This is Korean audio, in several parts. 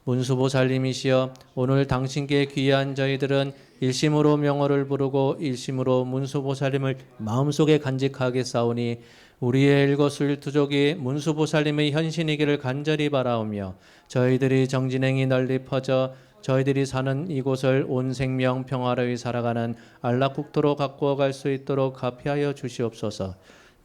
문수보살님이시여 오늘 당신께 귀한 저희들은 일심으로 명호를 부르고 일심으로 문수보살님을 마음속에 간직하게 싸우니 우리의 일거수일투족이 문수보살님의 현신이기를 간절히 바라오며 저희들이 정진행이 널리 퍼져 저희들이 사는 이곳을 온 생명 평화로이 살아가는 안락국토로 가꾸어 갈 수 있도록 합의하여 주시옵소서.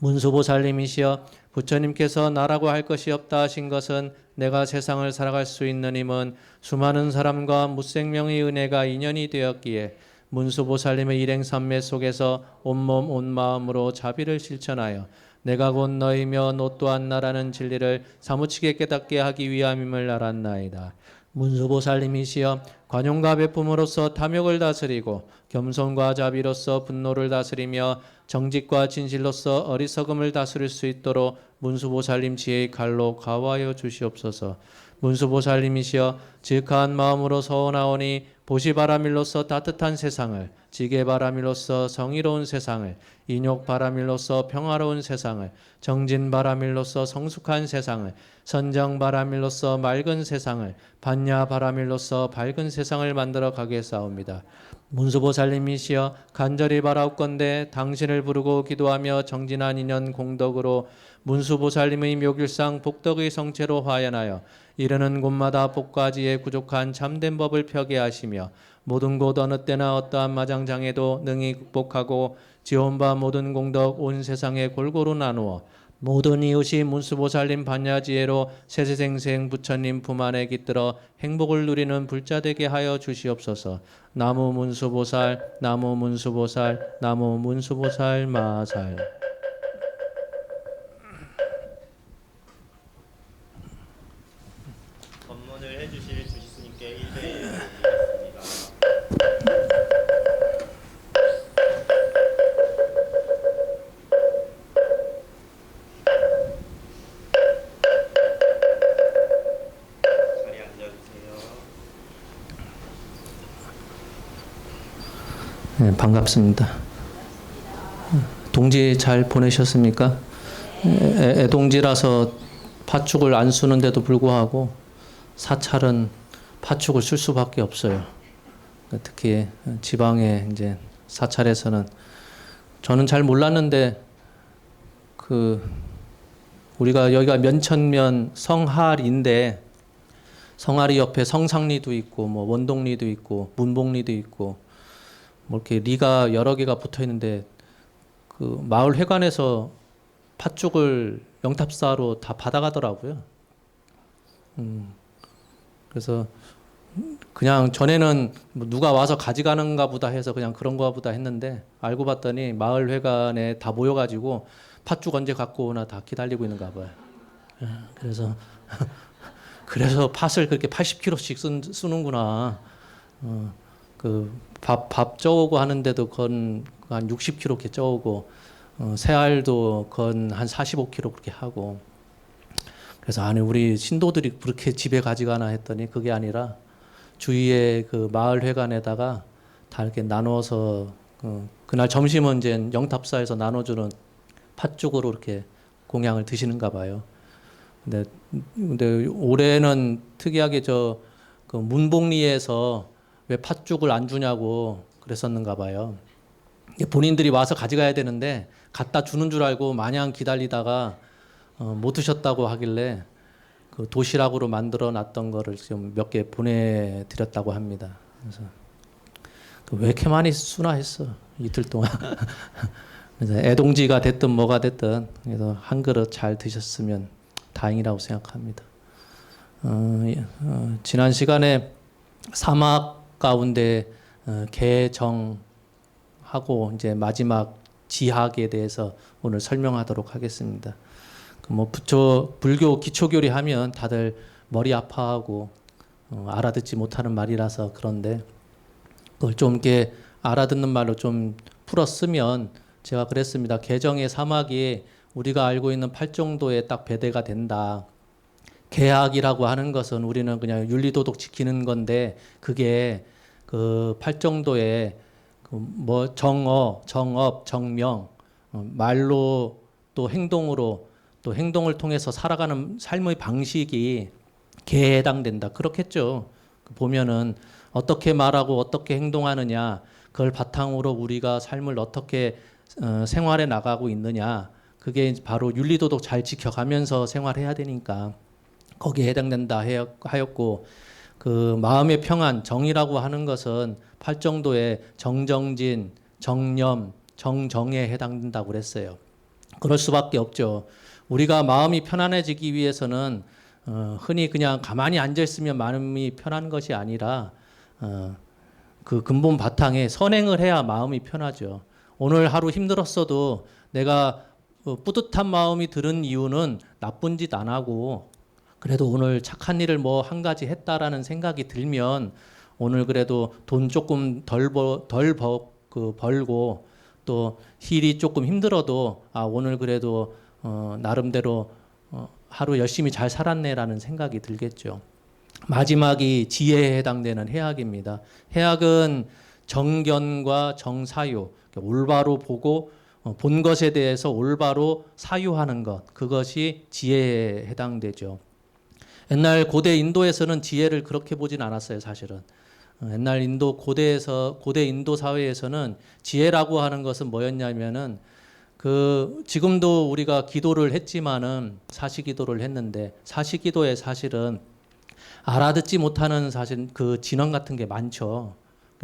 문수보살님이시여 부처님께서 나라고 할 것이 없다 하신 것은 내가 세상을 살아갈 수 있는 힘은 수많은 사람과 무생명의 은혜가 인연이 되었기에 문수보살님의 일행삼매 속에서 온몸 온마음으로 자비를 실천하여 내가 곧 너희며 너 또한 나라는 진리를 사무치게 깨닫게 하기 위함임을 알았나이다. 문수보살님이시여 관용과 베품으로써 탐욕을 다스리고 겸손과 자비로써 분노를 다스리며 정직과 진실로써 어리석음을 다스릴 수 있도록 문수보살님 지혜의 칼로 가호하여 주시옵소서. 문수보살님이시여 지극한 마음으로 서원하오니 보시바라밀로써 따뜻한 세상을, 지게바라밀로써 성의로운 세상을, 인욕바라밀로써 평화로운 세상을, 정진바라밀로써 성숙한 세상을, 선정바라밀로써 맑은 세상을, 반야바라밀로써 밝은 세상을 만들어 가겠사옵니다. 문수보살님이시여 간절히 바라옵건대 당신을 부르고 기도하며 정진한 인연 공덕으로 문수보살님의 묘길상 복덕의 성체로 화연하여 이르는 곳마다 복과 지혜에 부족한 참된 법을 펴게 하시며 모든 곳 어느 때나 어떠한 마장장애도 능히 극복하고 지원바 모든 공덕 온 세상에 골고루 나누어 모든 이웃이 문수보살님 반야지혜로 세세생생 부처님 품 안에 깃들어 행복을 누리는 불자되게 하여 주시옵소서. 나무 문수보살, 나무 문수보살, 나무 문수보살 마살. 법문을 해주실 주시스님께 1대1 드리겠습니다. 자리에 앉아주세요. 네, 반갑습니다. 동지 잘 보내셨습니까? 애동지라서 팥죽을 안 쓰는데도 불구하고 사찰은 팥죽을 쓸 수밖에 없어요. 특히 지방의 이제 사찰에서는 저는 잘 몰랐는데 우리가 여기가 면천면 성할인데 성할이 옆에 성상리도 있고 뭐 원동리도 있고 문복리도 있고 뭐 이렇게 리가 여러 개가 붙어 있는데 그 마을 회관에서 팥죽을 영탑사로 다 받아가더라고요. 그래서 그냥 전에는 뭐 누가 와서 가져가는가 보다 해서 그냥 그런가 보다 했는데 알고 봤더니 마을 회관에 다 모여가지고 팥죽 언제 갖고 오나 다 기다리고 있는가 봐요. 그래서 팥을 그렇게 80kg씩 쓰는구나. 밥 쪄오고 하는데도 건 한 60kg 이렇게 쪄오고 새알도 건 한 45kg 그렇게 하고. 그래서 아니 우리 신도들이 그렇게 집에 가져가나 했더니 그게 아니라 주위에 그 마을 회관에다가 다 이렇게 나눠서 그날 점심은 이제 영탑사에서 나눠주는 팥죽으로 이렇게 공양을 드시는가 봐요. 근데 올해는 특이하게 그 문복리에서 왜 팥죽을 안 주냐고 그랬었는가 봐요. 본인들이 와서 가져가야 되는데 갖다 주는 줄 알고 마냥 기다리다가 못 드셨다고 하길래 그 도시락으로 만들어 놨던 거를 좀 몇 개 보내드렸다고 합니다. 그래서 왜 이렇게 많이 쓰나 했어 이틀 동안. 그래서 애동지가 됐든 뭐가 됐든 그래서 한 그릇 잘 드셨으면 다행이라고 생각합니다. 지난 시간에 사막 가운데 개정하고 이제 마지막 지학에 대해서 오늘 설명하도록 하겠습니다. 뭐 불교 기초교리 하면 다들 머리 아파하고 알아듣지 못하는 말이라서 그런데 그걸 좀 이렇게 알아듣는 말로 좀 풀어 쓰면 제가 그랬습니다. 개정의 사막이 우리가 알고 있는 팔정도에 딱 배대가 된다. 계학이라고 하는 것은 우리는 그냥 윤리도덕 지키는 건데 그게 그 팔정도에 뭐 정업, 정명, 말로 또 행동으로 또 행동을 통해서 살아가는 삶의 방식이 개에 해당된다. 그렇겠죠. 보면은 어떻게 말하고 어떻게 행동하느냐, 그걸 바탕으로 우리가 삶을 어떻게 생활해 나가고 있느냐, 그게 바로 윤리도덕 잘 지켜가면서 생활해야 되니까 거기에 해당된다 하였고, 그 마음의 평안, 정이라고 하는 것은 팔정도의 정정진, 정념, 정정에 해당된다고 그랬어요. 그럴 수밖에 없죠. 우리가 마음이 편안해지기 위해서는 흔히 그냥 가만히 앉아 있으면 마음이 편한 것이 아니라 그 근본 바탕에 선행을 해야 마음이 편하죠. 오늘 하루 힘들었어도 내가 뿌듯한 마음이 드는 이유는 나쁜 짓 안 하고 그래도 오늘 착한 일을 뭐 한 가지 했다라는 생각이 들면 오늘 그래도 돈 조금 벌고 또 일이 조금 힘들어도 오늘 그래도 나름대로 하루 열심히 잘 살았네라는 생각이 들겠죠. 마지막이 지혜에 해당되는 해악입니다. 해악은 정견과 정사유, 올바로 보고 본 것에 대해서 올바로 사유하는 것, 그것이 지혜에 해당되죠. 옛날 고대 인도에서는 지혜를 그렇게 보진 않았어요, 사실은. 옛날 고대 인도 사회에서는 지혜라고 하는 것은 뭐였냐면은 지금도 우리가 기도를 했지만은 사시기도를 했는데 사시기도에 사실은 알아듣지 못하는 사실 그 진언 같은 게 많죠.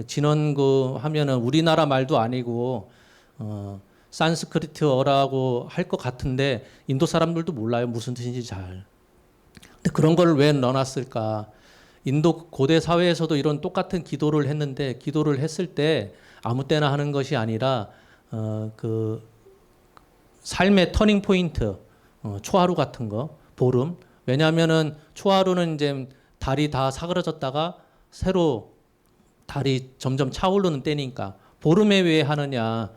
진언 하면은 우리나라 말도 아니고 산스크리트어라고 할 것 같은데 인도 사람들도 몰라요, 무슨 뜻인지 잘. 근데 그런 걸 왜 넣어놨을까? 인도 고대 사회에서도 이런 똑같은 기도를 했는데 기도를 했을 때 아무 때나 하는 것이 아니라 그 삶의 터닝 포인트, 초하루 같은 거, 보름. 왜냐하면은 초하루는 이제 달이 다 사그러졌다가 새로 달이 점점 차오르는 때니까. 보름에 왜 하느냐?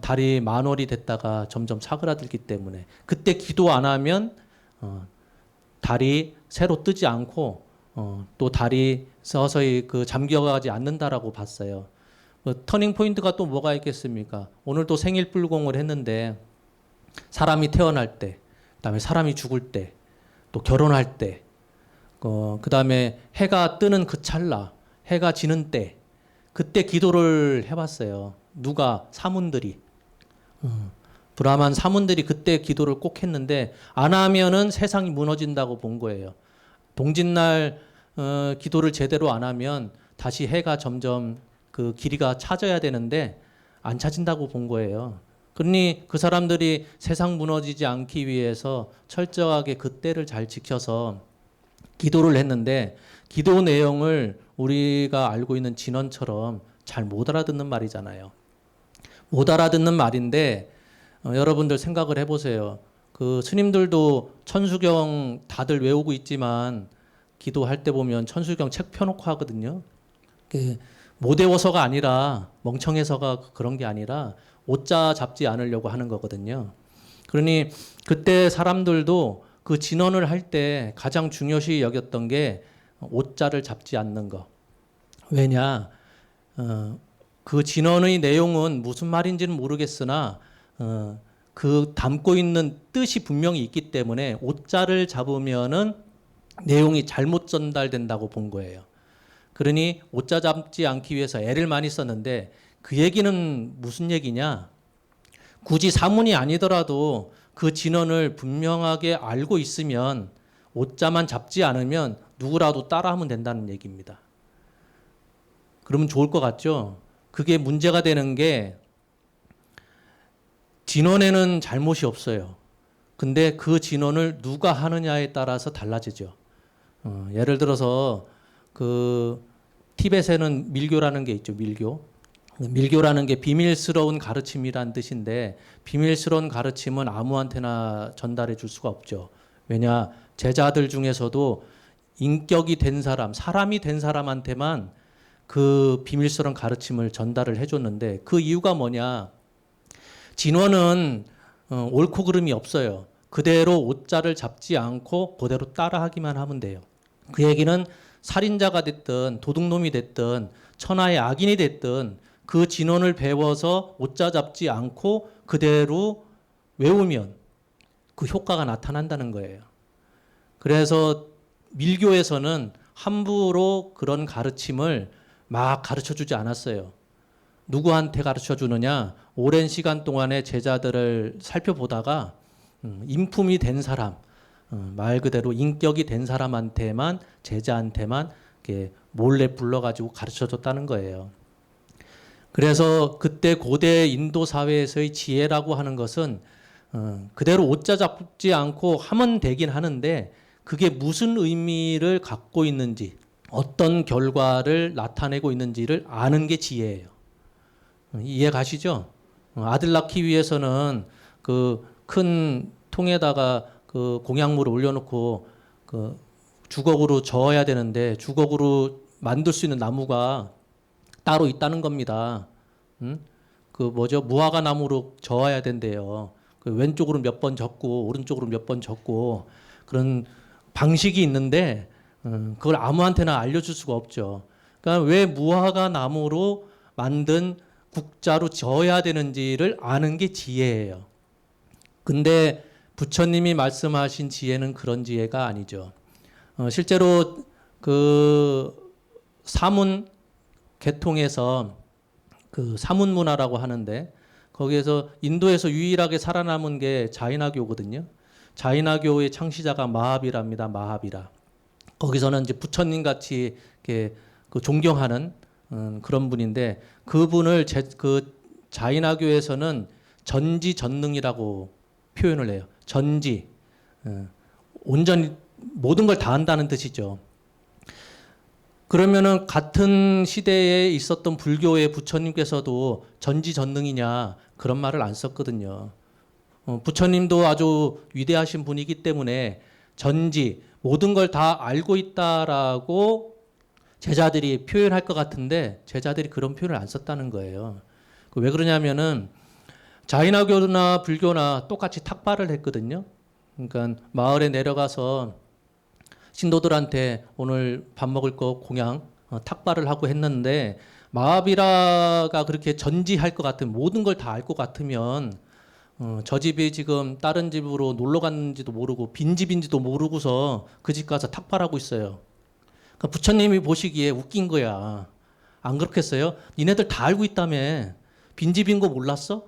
달이 만월이 됐다가 점점 사그라들기 때문에. 그때 기도 안 하면 달이 새로 뜨지 않고 또 달이 서서히 잠겨가지 않는다라고 봤어요. 터닝 포인트가 또 뭐가 있겠습니까? 오늘 또 생일 불공을 했는데 사람이 태어날 때, 그다음에 사람이 죽을 때, 또 결혼할 때, 그다음에 해가 뜨는 그 찰나, 해가 지는 때, 그때 기도를 해봤어요. 누가? 사문들이. 브라만 사문들이 그때 기도를 꼭 했는데 안 하면은 세상이 무너진다고 본 거예요. 동짓날 기도를 제대로 안 하면 다시 해가 점점 그 길이가 차져야 되는데 안 차진다고 본 거예요. 그러니 그 사람들이 세상 무너지지 않기 위해서 철저하게 그 때를 잘 지켜서 기도를 했는데 기도 내용을 우리가 알고 있는 진언처럼 잘 못 알아듣는 말이잖아요. 못 알아듣는 말인데 여러분들 생각을 해보세요. 그 스님들도 천수경 다들 외우고 있지만 기도할 때 보면 천수경 책 펴놓고 하거든요. 못 외워서가 아니라 멍청해서가 그런 게 아니라 오자 잡지 않으려고 하는 거거든요. 그러니 그때 사람들도 그 진언을 할 때 가장 중요시 여겼던 게 오자를 잡지 않는 거. 왜냐? 그 진언의 내용은 무슨 말인지는 모르겠으나 그 담고 있는 뜻이 분명히 있기 때문에 오자를 잡으면은 내용이 잘못 전달된다고 본 거예요. 그러니 오자 잡지 않기 위해서 애를 많이 썼는데 그 얘기는 무슨 얘기냐? 굳이 사문이 아니더라도 그 진언을 분명하게 알고 있으면 오자만 잡지 않으면 누구라도 따라하면 된다는 얘기입니다. 그러면 좋을 것 같죠? 그게 문제가 되는 게 진언에는 잘못이 없어요. 근데 그 진언을 누가 하느냐에 따라서 달라지죠. 예를 들어서 그 티벳에는 밀교라는 게 있죠. 밀교라는 게 비밀스러운 가르침이란 뜻인데 비밀스러운 가르침은 아무한테나 전달해 줄 수가 없죠. 왜냐? 제자들 중에서도 인격이 된 사람이 된 사람한테만 그 비밀스러운 가르침을 전달을 해줬는데 그 이유가 뭐냐? 진언은 옳고 그름이 없어요. 그대로 오자를 잡지 않고 그대로 따라하기만 하면 돼요. 그 얘기는 살인자가 됐든 도둑놈이 됐든 천하의 악인이 됐든 그 진언을 배워서 오자 잡지 않고 그대로 외우면 그 효과가 나타난다는 거예요. 그래서 밀교에서는 함부로 그런 가르침을 막 가르쳐 주지 않았어요. 누구한테 가르쳐 주느냐? 오랜 시간 동안에 제자들을 살펴보다가 인품이 된 사람, 말 그대로 인격이 된 사람한테만, 제자한테만 이렇게 몰래 불러가지고 가르쳐 줬다는 거예요. 그래서 그때 고대 인도 사회에서의 지혜라고 하는 것은 그대로 옷자 잡지 않고 하면 되긴 하는데 그게 무슨 의미를 갖고 있는지, 어떤 결과를 나타내고 있는지를 아는 게 지혜예요. 이해 가시죠? 아들 낳기 위해서는 그 큰 통에다가 그 공약물을 올려놓고 그 주걱으로 저어야 되는데 주걱으로 만들 수 있는 나무가 따로 있다는 겁니다. 그 뭐죠? 무화과 나무로 저어야 된대요. 그 왼쪽으로 몇 번 젓고 오른쪽으로 몇 번 젓고 그런 방식이 있는데 그걸 아무한테나 알려줄 수가 없죠. 그러니까 왜 무화과 나무로 만든 국자로 저어야 되는지를 아는 게 지혜예요. 근데 부처님이 말씀하신 지혜는 그런 지혜가 아니죠. 실제로 그 사문 계통에서 그 사문 문화라고 하는데 거기에서 인도에서 유일하게 살아남은 게 자이나교거든요. 자이나교의 창시자가 마하비라입니다. 마하비라. 거기서는 이제 부처님 같이 이렇게 그 존경하는 그런 분인데 그분을 그 자이나교에서는 전지전능이라고 표현을 해요. 전지, 온전히 모든 걸 다 한다는 뜻이죠. 그러면은 같은 시대에 있었던 불교의 부처님께서도 전지전능이냐 그런 말을 안 썼거든요. 부처님도 아주 위대하신 분이기 때문에 전지 모든 걸 다 알고 있다라고 제자들이 표현할 것 같은데 제자들이 그런 표현을 안 썼다는 거예요. 왜 그러냐면은 자이나교나 불교나 똑같이 탁발을 했거든요. 그러니까 마을에 내려가서 신도들한테 오늘 밥 먹을 거 공양 탁발을 하고 했는데 마하비라가 그렇게 전지할 것 같으면 모든 걸 다 알 것 같으면 저 집이 지금 다른 집으로 놀러 갔는지도 모르고 빈집인지도 모르고서 그 집 가서 탁발하고 있어요. 그러니까 부처님이 보시기에 웃긴 거야. 안 그렇겠어요? 니네들 다 알고 있다며. 빈집인 거 몰랐어?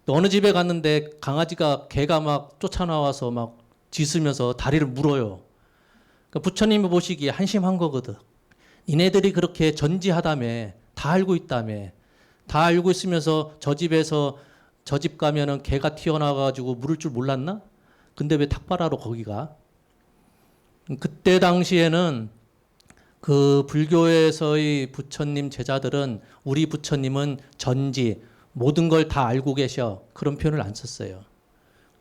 또 어느 집에 갔는데 강아지가 개가 막 쫓아나와서 막 짖으면서 다리를 물어요. 그러니까 부처님이 보시기에 한심한 거거든. 니네들이 그렇게 전지하다며. 다 알고 있다며. 다 알고 있으면서 저 집에서 저 집 가면은 개가 튀어나와가지고 물을 줄 몰랐나? 근데 왜 탁발하러 거기 가? 그때 당시에는 그 불교에서의 부처님 제자들은 우리 부처님은 전지 모든 걸 다 알고 계셔 그런 표현을 안 썼어요.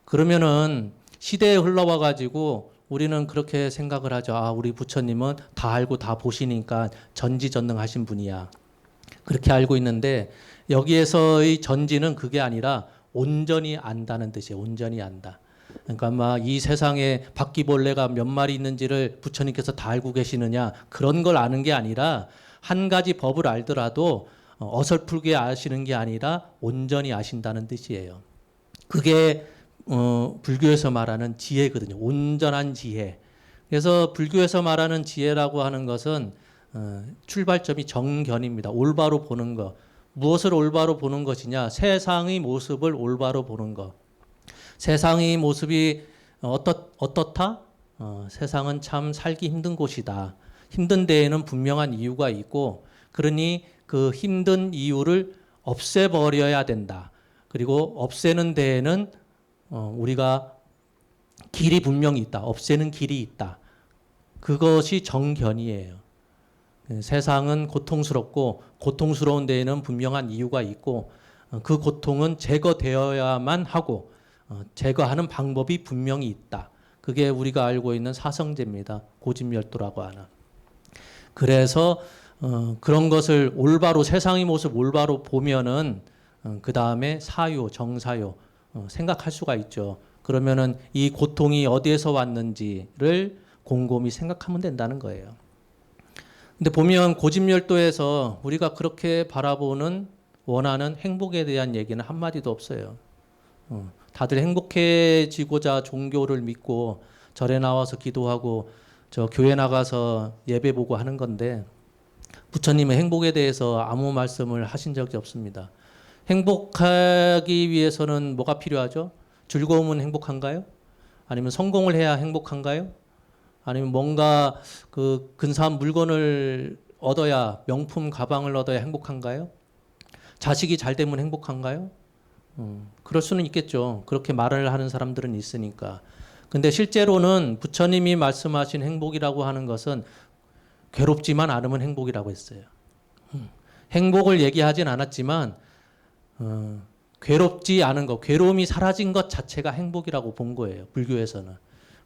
그러면은 시대에 흘러와 가지고 우리는 그렇게 생각을 하죠. 아, 우리 부처님은 다 알고 다 보시니까 전지전능하신 분이야. 그렇게 알고 있는데 여기에서의 전지는 그게 아니라 온전히 안다는 뜻이에요. 온전히 안다. 그러니까 아마 이 세상에 바퀴벌레가 몇 마리 있는지를 부처님께서 다 알고 계시느냐 그런 걸 아는 게 아니라 한 가지 법을 알더라도 어설프게 아시는 게 아니라 온전히 아신다는 뜻이에요. 그게 불교에서 말하는 지혜거든요. 온전한 지혜. 그래서 불교에서 말하는 지혜라고 하는 것은 출발점이 정견입니다. 올바로 보는 것. 무엇을 올바로 보는 것이냐? 세상의 모습을 올바로 보는 것. 세상의 모습이 어떻다? 세상은 참 살기 힘든 곳이다. 힘든 데에는 분명한 이유가 있고 그러니 그 힘든 이유를 없애버려야 된다. 그리고 없애는 데에는 우리가 길이 분명히 있다. 없애는 길이 있다. 그것이 정견이에요. 세상은 고통스럽고 고통스러운 데에는 분명한 이유가 있고 그 고통은 제거되어야만 하고 제거하는 방법이 분명히 있다. 그게 우리가 알고 있는 사성제입니다. 고집멸도라고 하는. 그래서 그런 것을 올바로 세상의 모습 올바로 보면은 그 다음에 사유, 정사유 생각할 수가 있죠. 그러면은 이 고통이 어디에서 왔는지를 곰곰이 생각하면 된다는 거예요. 근데 보면 고집멸도에서 우리가 그렇게 바라보는 원하는 행복에 대한 얘기는 한마디도 없어요. 다들 행복해지고자 종교를 믿고 절에 나와서 기도하고 저 교회 나가서 예배 보고 하는 건데 부처님의 행복에 대해서 아무 말씀을 하신 적이 없습니다. 행복하기 위해서는 뭐가 필요하죠? 즐거움은 행복한가요? 아니면 성공을 해야 행복한가요? 아니면 뭔가 그 근사한 물건을 얻어야, 명품 가방을 얻어야 행복한가요? 자식이 잘 되면 행복한가요? 그럴 수는 있겠죠. 그렇게 말을 하는 사람들은 있으니까. 근데 실제로는 부처님이 말씀하신 행복이라고 하는 것은 괴롭지만 않으면 행복이라고 했어요. 행복을 얘기하진 않았지만 괴롭지 않은 것, 괴로움이 사라진 것 자체가 행복이라고 본 거예요. 불교에서는.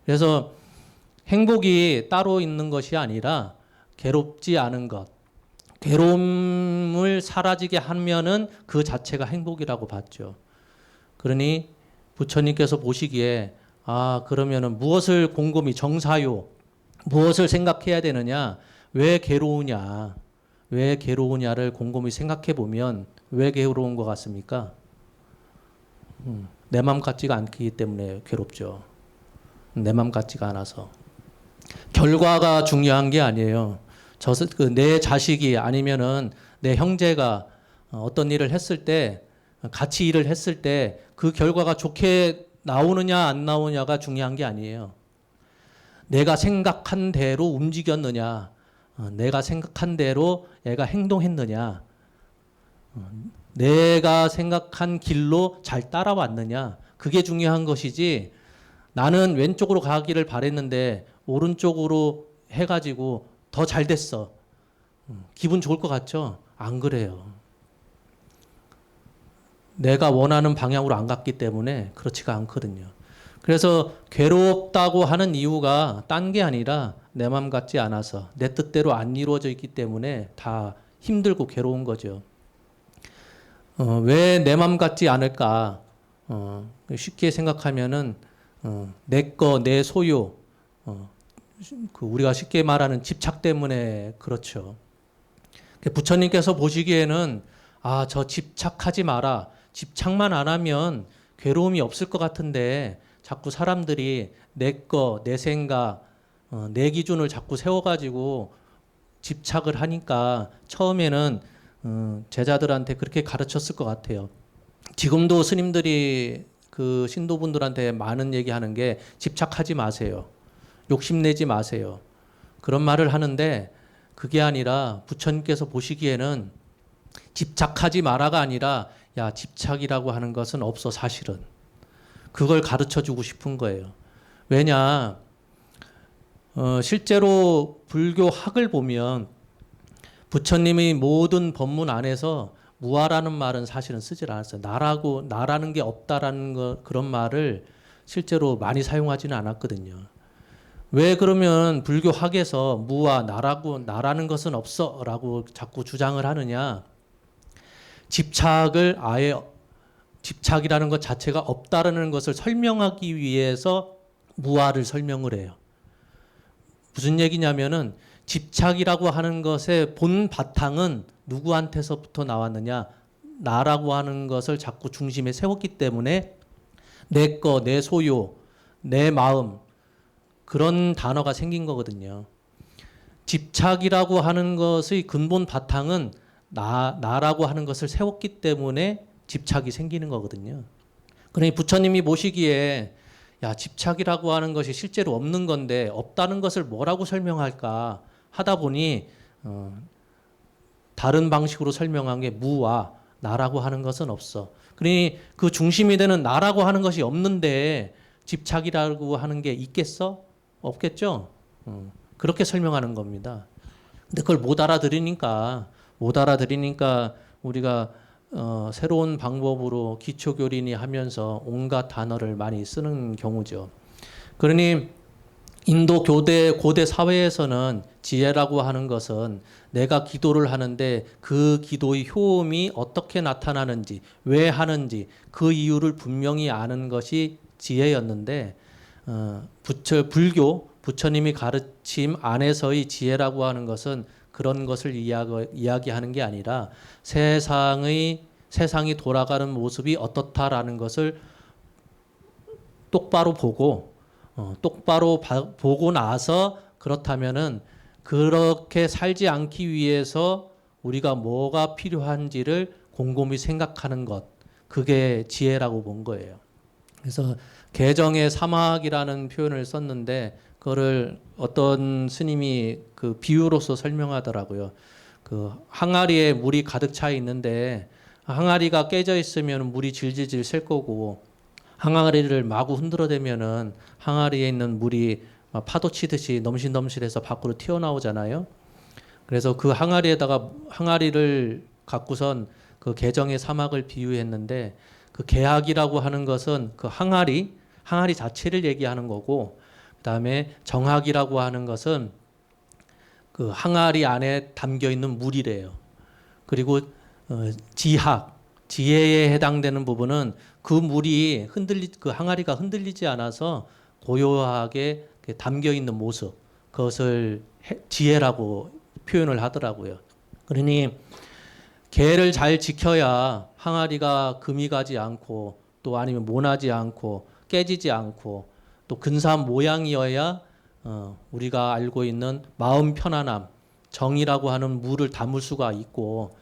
그래서 행복이 따로 있는 것이 아니라 괴롭지 않은 것, 괴로움을 사라지게 하면은 그 자체가 행복이라고 봤죠. 그러니 부처님께서 보시기에 그러면은 무엇을 곰곰이 정사요, 무엇을 생각해야 되느냐, 왜 괴로우냐, 왜 괴로우냐를 곰곰이 생각해 보면 왜 괴로운 것 같습니까? 내 맘 같지가 않기 때문에 괴롭죠. 내 맘 같지가 않아서. 결과가 중요한 게 아니에요. 내 자식이 아니면은 내 형제가 어떤 일을 했을 때, 같이 일을 했을 때 그 결과가 좋게 나오느냐 안 나오느냐가 중요한 게 아니에요. 내가 생각한 대로 움직였느냐, 내가 생각한 대로 얘가 행동했느냐, 내가 생각한 길로 잘 따라왔느냐, 그게 중요한 것이지, 나는 왼쪽으로 가기를 바랬는데 오른쪽으로 해가지고 더 잘 됐어. 기분 좋을 것 같죠? 안 그래요. 내가 원하는 방향으로 안 갔기 때문에 그렇지가 않거든요. 그래서 괴롭다고 하는 이유가 딴 게 아니라 내 맘 같지 않아서 내 뜻대로 안 이루어져 있기 때문에 다 힘들고 괴로운 거죠. 왜 내 맘 같지 않을까? 쉽게 생각하면은 내 거, 내 소유, 우리가 쉽게 말하는 집착 때문에 그렇죠. 부처님께서 보시기에는 저 집착하지 마라. 집착만 안 하면 괴로움이 없을 것 같은데 자꾸 사람들이 내 거, 내 생각, 내 기준을 자꾸 세워가지고 집착을 하니까 처음에는 제자들한테 그렇게 가르쳤을 것 같아요. 지금도 스님들이 그 신도분들한테 많은 얘기하는 게 집착하지 마세요. 욕심내지 마세요. 그런 말을 하는데 그게 아니라 부처님께서 보시기에는 집착하지 마라가 아니라 야, 집착이라고 하는 것은 없어 사실은. 그걸 가르쳐 주고 싶은 거예요. 왜냐, 실제로 불교 학을 보면 부처님이 모든 법문 안에서 무아라는 말은 사실은 쓰질 않았어요. 나라는 게 없다라는 그런 말을 실제로 많이 사용하지는 않았거든요. 왜 그러면 불교 학에서 무아, 나라는 것은 없어라고 자꾸 주장을 하느냐? 집착이라는 것 자체가 없다라는 것을 설명하기 위해서 무아를 설명을 해요. 무슨 얘기냐면은 집착이라고 하는 것의 본 바탕은 누구한테서부터 나왔느냐? 나라고 하는 것을 자꾸 중심에 세웠기 때문에 내 거, 내 소유, 내 마음, 그런 단어가 생긴 거거든요. 집착이라고 하는 것의 근본 바탕은 나라고 하는 것을 세웠기 때문에 집착이 생기는 거거든요. 그러니 부처님이 보시기에 야, 집착이라고 하는 것이 실제로 없는 건데 없다는 것을 뭐라고 설명할까 하다 보니 다른 방식으로 설명한 게 무와 나라고 하는 것은 없어. 그러니 그 중심이 되는 나라고 하는 것이 없는데 집착이라고 하는 게 있겠어? 없겠죠? 그렇게 설명하는 겁니다. 근데 그걸 못 알아들으니까 우리가 새로운 방법으로 기초교린이 하면서 온갖 단어를 많이 쓰는 경우죠. 그러니 인도 고대 사회에서는 지혜라고 하는 것은 내가 기도를 하는데 그 기도의 효험이 어떻게 나타나는지, 왜 하는지 그 이유를 분명히 아는 것이 지혜였는데 불교 부처님이 가르침 안에서의 지혜라고 하는 것은 그런 것을 이야기하는 게 아니라 세상이 돌아가는 모습이 어떻다라는 것을 똑바로 보고 나서 그렇다면은 그렇게 살지 않기 위해서 우리가 뭐가 필요한지를 곰곰이 생각하는 것, 그게 지혜라고 본 거예요. 그래서 개정의 사막이라는 표현을 썼는데 그거를 어떤 스님이 그 비유로서 설명하더라고요. 그 항아리에 물이 가득 차 있는데 항아리가 깨져 있으면 물이 질질질 셀 거고, 항아리를 마구 흔들어대면은 항아리에 있는 물이 막 파도 치듯이 넘실넘실해서 밖으로 튀어나오잖아요. 그래서 그 항아리를 갖고선 그 개정의 사막을 비유했는데, 그 개학이라고 하는 것은 그 항아리 자체를 얘기하는 거고, 그다음에 정학이라고 하는 것은 그 항아리 안에 담겨 있는 물이래요. 그리고 지혜에 해당되는 부분은 그 물이 그 항아리가 흔들리지 않아서 고요하게 담겨 있는 모습, 그것을 지혜라고 표현을 하더라고요. 그러니 개를 잘 지켜야 항아리가 금이 가지 않고, 또 아니면 모나지 않고 깨지지 않고, 또 근사한 모양이어야 우리가 알고 있는 마음 편안함, 정이라고 하는 물을 담을 수가 있고,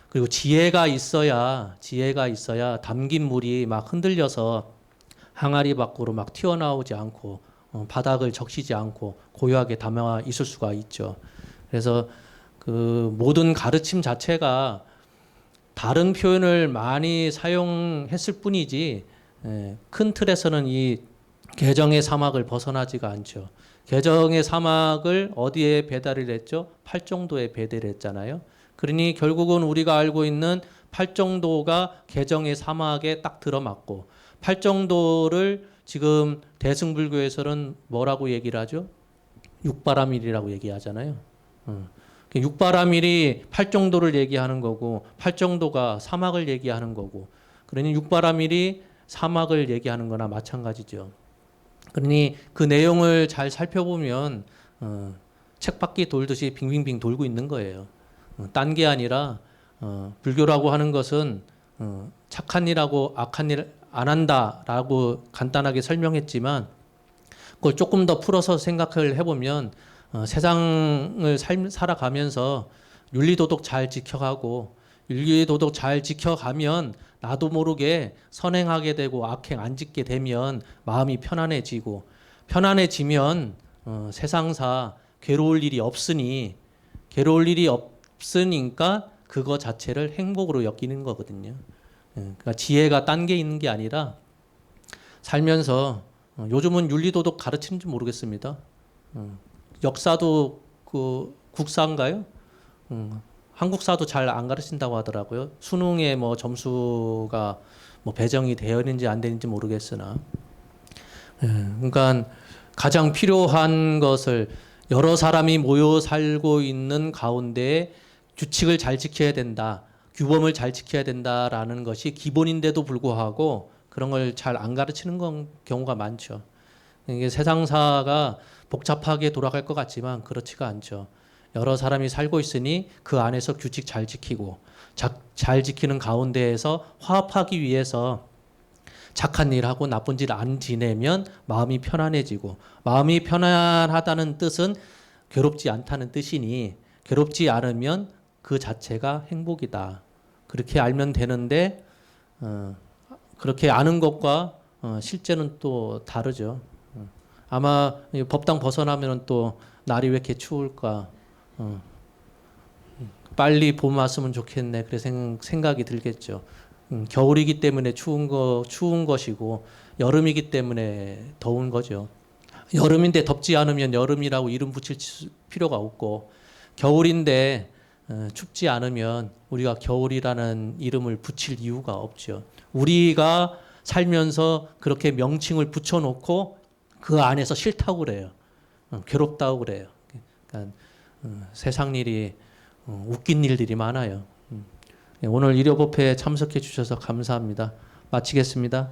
그리고 지혜가 있어야 담긴 물이 막 흔들려서 항아리 밖으로 막 튀어나오지 않고 바닥을 적시지 않고 고요하게 담아 있을 수가 있죠. 그래서 그 모든 가르침 자체가 다른 표현을 많이 사용했을 뿐이지 큰 틀에서는 이 개정의 사막을 벗어나지가 않죠. 개정의 사막을 어디에 배달을 했죠? 팔정도에 배달을 했잖아요. 그러니 결국은 우리가 알고 있는 팔정도가 개정의 사막에 딱 들어맞고, 팔정도를 지금 대승불교에서는 뭐라고 얘기를 하죠? 육바라밀이라고 얘기하잖아요. 육바라밀이 팔정도를 얘기하는 거고, 팔정도가 사막을 얘기하는 거고, 그러니 육바라밀이 사막을 얘기하는 거나 마찬가지죠. 그러니 그 내용을 잘 살펴보면 책바퀴 돌듯이 빙빙빙 돌고 있는 거예요. 딴 게 아니라 불교라고 하는 것은 착한 일하고 악한 일 안 한다라고 간단하게 설명했지만, 그걸 조금 더 풀어서 생각을 해보면 세상을 살아가면서 윤리도덕 잘 지켜가고, 윤리도덕 잘 지켜가면 나도 모르게 선행하게 되고 악행 안 짓게 되면 마음이 편안해지고, 편안해지면 세상사 괴로울 일이 없으니까 그거 자체를 행복으로 여기는 거거든요. 그러니까 지혜가 딴 게 있는 게 아니라 살면서, 요즘은 윤리도덕 가르치는지 모르겠습니다. 역사도 그 국사인가요? 한국사도 잘 안 가르친다고 하더라고요. 수능에 뭐 점수가 뭐 배정이 되어 있는지 안 되는지 모르겠으나, 그러니까 가장 필요한 것을, 여러 사람이 모여 살고 있는 가운데 규칙을 잘 지켜야 된다, 규범을 잘 지켜야 된다라는 것이 기본인데도 불구하고 그런 걸 잘 안 가르치는 경우가 많죠. 이게 세상사가 복잡하게 돌아갈 것 같지만 그렇지가 않죠. 여러 사람이 살고 있으니 그 안에서 규칙 잘 지키고, 잘 지키는 가운데에서 화합하기 위해서 착한 일하고 나쁜 일 안 지내면 마음이 편안해지고, 마음이 편안하다는 뜻은 괴롭지 않다는 뜻이니, 괴롭지 않으면 그 자체가 행복이다, 그렇게 알면 되는데, 그렇게 아는 것과 실제는 또 다르죠. 아마 법당 벗어나면 또 날이 왜 이렇게 추울까, 빨리 봄 왔으면 좋겠네, 그래 생각이 들겠죠. 겨울이기 때문에 추운 것이고, 여름이기 때문에 더운 거죠. 여름인데 덥지 않으면 여름이라고 이름 붙일 필요가 없고, 겨울인데 춥지 않으면 우리가 겨울이라는 이름을 붙일 이유가 없죠. 우리가 살면서 그렇게 명칭을 붙여놓고 그 안에서 싫다고 그래요. 괴롭다고 그래요. 그러니까 세상 일이 웃긴 일들이 많아요. 오늘 일요법회에 참석해 주셔서 감사합니다. 마치겠습니다.